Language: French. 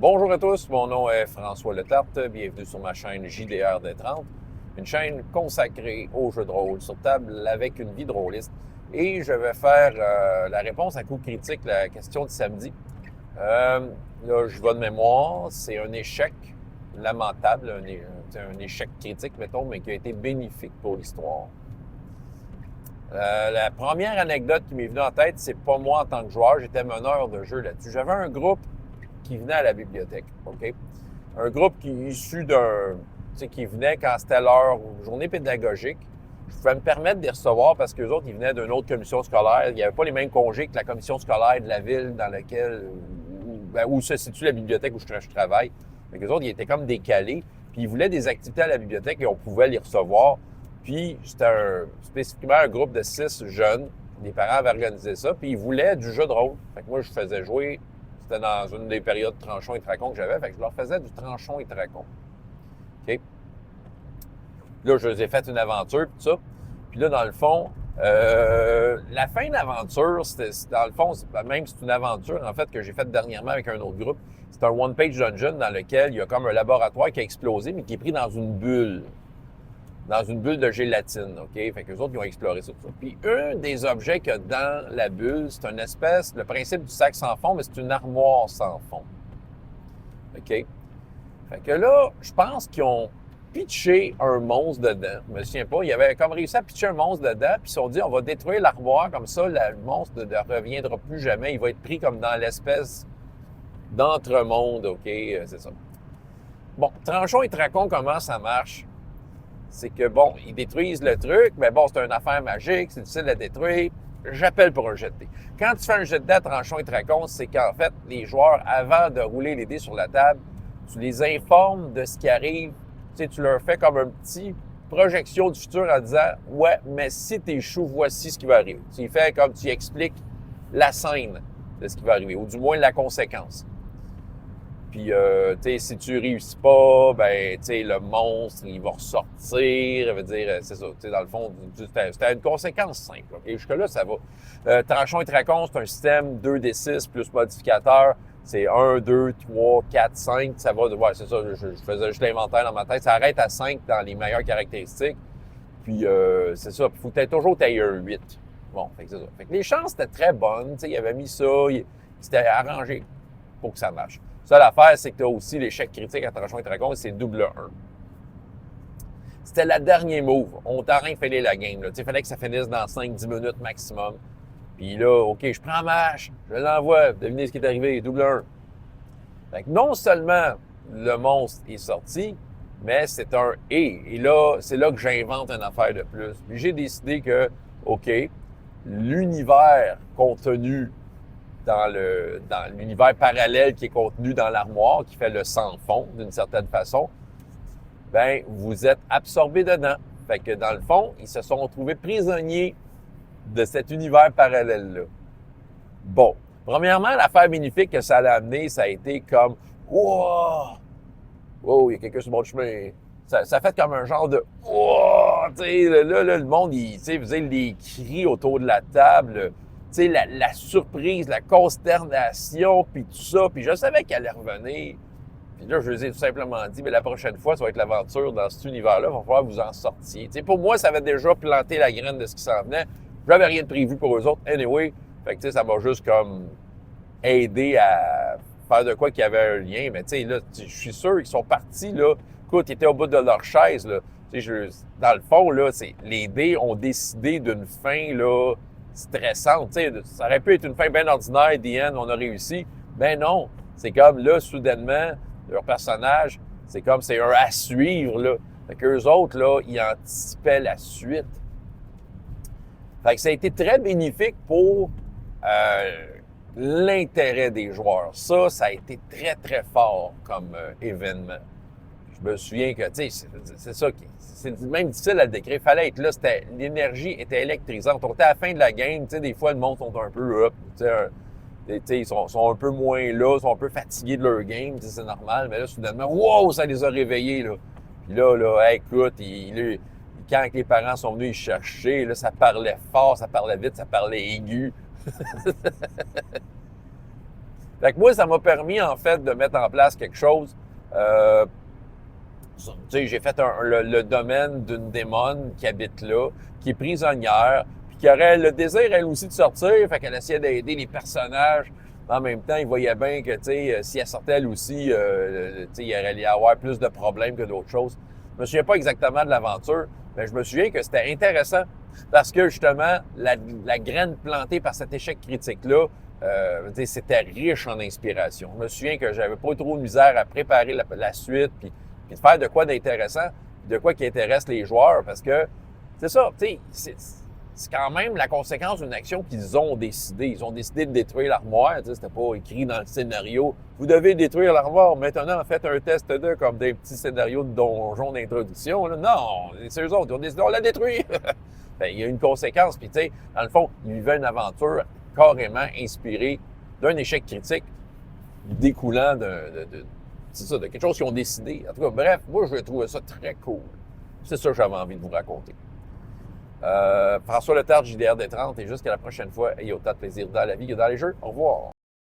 Bonjour à tous, mon nom est François Letarte, bienvenue sur ma chaîne JDR des 30, une chaîne consacrée aux jeux de rôle sur table avec une vie drôliste. Et je vais faire la réponse à coup critique, la question de samedi. Là, je vais de mémoire, c'est un échec lamentable, un échec critique, mettons, mais qui a été bénéfique pour l'histoire. La première anecdote qui m'est venue en tête, c'est pas moi en tant que joueur, j'étais meneur de jeu là-dessus. J'avais un groupe qui venait à la bibliothèque, OK? Un groupe qui est issu d'un... Tu sais, qui venait quand c'était leur journée pédagogique. Je pouvais me permettre de les recevoir parce qu'eux autres, ils venaient d'une autre commission scolaire. Il n'y avait pas les mêmes congés que la commission scolaire de la ville dans laquelle... où se situe la bibliothèque où je travaille. Mais eux autres, ils étaient comme décalés. Puis ils voulaient des activités à la bibliothèque et on pouvait les recevoir. Puis c'était spécifiquement un groupe de 6 jeunes. Les parents avaient organisé ça. Puis ils voulaient du jeu de rôle. Fait que moi, je faisais jouer... C'était dans une des périodes Tranchon et Tracon que j'avais. Fait que je leur faisais du Tranchon et Tracon. OK? Là, je les ai fait une aventure, tout ça. Puis là, dans le fond, la fin de l'aventure, dans le fond, même c'est une aventure, en fait, que j'ai faite dernièrement avec un autre groupe. C'est un one-page dungeon dans lequel il y a comme un laboratoire qui a explosé, mais qui est pris dans une bulle. Dans une bulle de gélatine, OK? Fait que les autres, ils ont exploré ça, tout ça. Puis un des objets qu'il y a dans la bulle, c'est une espèce, le principe du sac sans fond, mais c'est une armoire sans fond. OK? Fait que là, je pense qu'ils ont pitché un monstre dedans. Je me souviens pas. Ils avaient comme réussi à pitcher un monstre dedans, puis ils se sont dit, on va détruire l'armoire, comme ça, le monstre ne reviendra plus jamais. Il va être pris comme dans l'espèce d'entremonde, OK? C'est ça. Bon, Tranchon et Tracon, comment ça marche? C'est que, bon, ils détruisent le truc, mais bon, c'est une affaire magique, c'est difficile à détruire. J'appelle pour un jet de dés. Quand tu fais un jet de dés à Tranchon et Tracon, c'est qu'en fait, les joueurs, avant de rouler les dés sur la table, tu les informes de ce qui arrive. Tu sais, tu leur fais comme un petit projection du futur en disant « Ouais, mais si t'échoues, voici ce qui va arriver. » Tu fais comme tu expliques la scène de ce qui va arriver, ou du moins la conséquence. Puis, tu sais, si tu réussis pas, ben, tu sais, le monstre, il va ressortir. Ça veut dire, c'est ça, tu sais, dans le fond, c'était une conséquence simple. OK? Jusque-là, ça va. Tranchon et Tracon, c'est un système 2d6 plus modificateur. C'est 1, 2, 3, 4, 5. Ça va, ouais, c'est ça, je faisais juste l'inventaire dans ma tête. Ça arrête à 5 dans les meilleures caractéristiques. Puis, c'est ça. Puis, il faut que tu aies toujours un 8. Bon, fait que c'est ça. Fait que les chances étaient très bonnes. Tu sais, il avait mis ça, il s'était arrangé pour que ça marche. Ça, l'affaire, c'est que tu as aussi l'échec critique à Tranchon et Tracon, c'est double 1. C'était la dernière move. On t'a rien fait la game. Il fallait que ça finisse dans 5-10 minutes maximum. Puis là, OK, je prends ma hache, je l'envoie. Devinez ce qui est arrivé, double 1. Fait que non seulement le monstre est sorti, mais c'est un « et ». Et là, c'est là que j'invente une affaire de plus. Puis j'ai décidé que, OK, l'univers contenu dans l'univers parallèle qui est contenu dans l'armoire, qui fait le sans-fond d'une certaine façon, ben vous êtes absorbé dedans. Fait que dans le fond, ils se sont retrouvés prisonniers de cet univers parallèle-là. Bon, premièrement, l'affaire bénéfique que ça a amené, ça a été comme « Wow! Wow, il y a quelqu'un sur mon chemin! » Ça fait comme un genre de « Wow! » Tu sais, là, le monde, il faisait les cris autour de la table, tu sais, la surprise, la consternation, puis tout ça. Puis je savais qu'elle allait revenir. Puis là, je lui ai tout simplement dit, mais la prochaine fois, ça va être l'aventure dans cet univers-là. Il va falloir que vous en sortiez. Tu sais, pour moi, ça avait déjà planté la graine de ce qui s'en venait. J'avais rien de prévu pour eux autres. Anyway, fait que, tu sais, ça m'a juste comme aidé à faire de quoi qu'il y avait un lien. Mais tu sais, là, je suis sûr qu'ils sont partis, là. Écoute, ils étaient au bout de leur chaise, là. Tu sais, dans le fond, là, les dés ont décidé d'une fin, là, stressante. Tu sais, ça aurait pu être une fin bien ordinaire, the end, on a réussi. Ben non. C'est comme là, soudainement, leur personnage, c'est comme c'est un à suivre, là. Fait qu'eux autres, là, ils anticipaient la suite. Fait que ça a été très bénéfique pour l'intérêt des joueurs. Ça a été très, très fort comme événement. Je me souviens que, tu sais, c'est ça qui... C'est même difficile à le décrire. Il fallait être là. L'énergie était électrisante. On était à la fin de la game. Tu sais, des fois, le monde sont un peu up. Tu sais, ils sont un peu moins là. Ils sont un peu fatigués de leur game. Tu sais, c'est normal. Mais là, soudainement, wow, ça les a réveillés, là. Puis là, hey, écoute, quand les parents sont venus les chercher, là, ça parlait fort, ça parlait vite, ça parlait aigu. Fait que moi, ça m'a permis, en fait, de mettre en place quelque chose. Tu sais, j'ai fait le domaine d'une démone qui habite là, qui est prisonnière, puis qui aurait le désir, elle aussi, de sortir. Fait qu'elle essayait d'aider les personnages. En même temps, il voyait bien que, tu sais, si elle sortait elle aussi, tu sais, il allait y avoir plus de problèmes que d'autres choses. Je me souviens pas exactement de l'aventure, mais je me souviens que c'était intéressant parce que, justement, la graine plantée par cet échec critique-là, c'était riche en inspiration. Je me souviens que j'avais pas trop de misère à préparer la suite, puis de faire de quoi d'intéressant, de quoi qui intéresse les joueurs, parce que c'est ça, tu sais, c'est quand même la conséquence d'une action qu'ils ont décidé. Ils ont décidé de détruire l'armoire. Tu sais, c'était pas écrit dans le scénario. Vous devez détruire l'armoire. Maintenant, faites un test de comme des petits scénarios de donjon d'introduction. Là. Non, c'est eux autres. Ils ont décidé, on la détruit. Ben, il y a une conséquence. Puis, tu sais, dans le fond, ils vivaient une aventure carrément inspirée d'un échec critique découlant c'est ça, de quelque chose qu'ils ont décidé. En tout cas, bref, moi, je trouvais ça très cool. C'est ça que j'avais envie de vous raconter. François Letard, JDR des 30, et jusqu'à la prochaine fois, ayez autant de plaisir dans la vie que dans les jeux. Au revoir.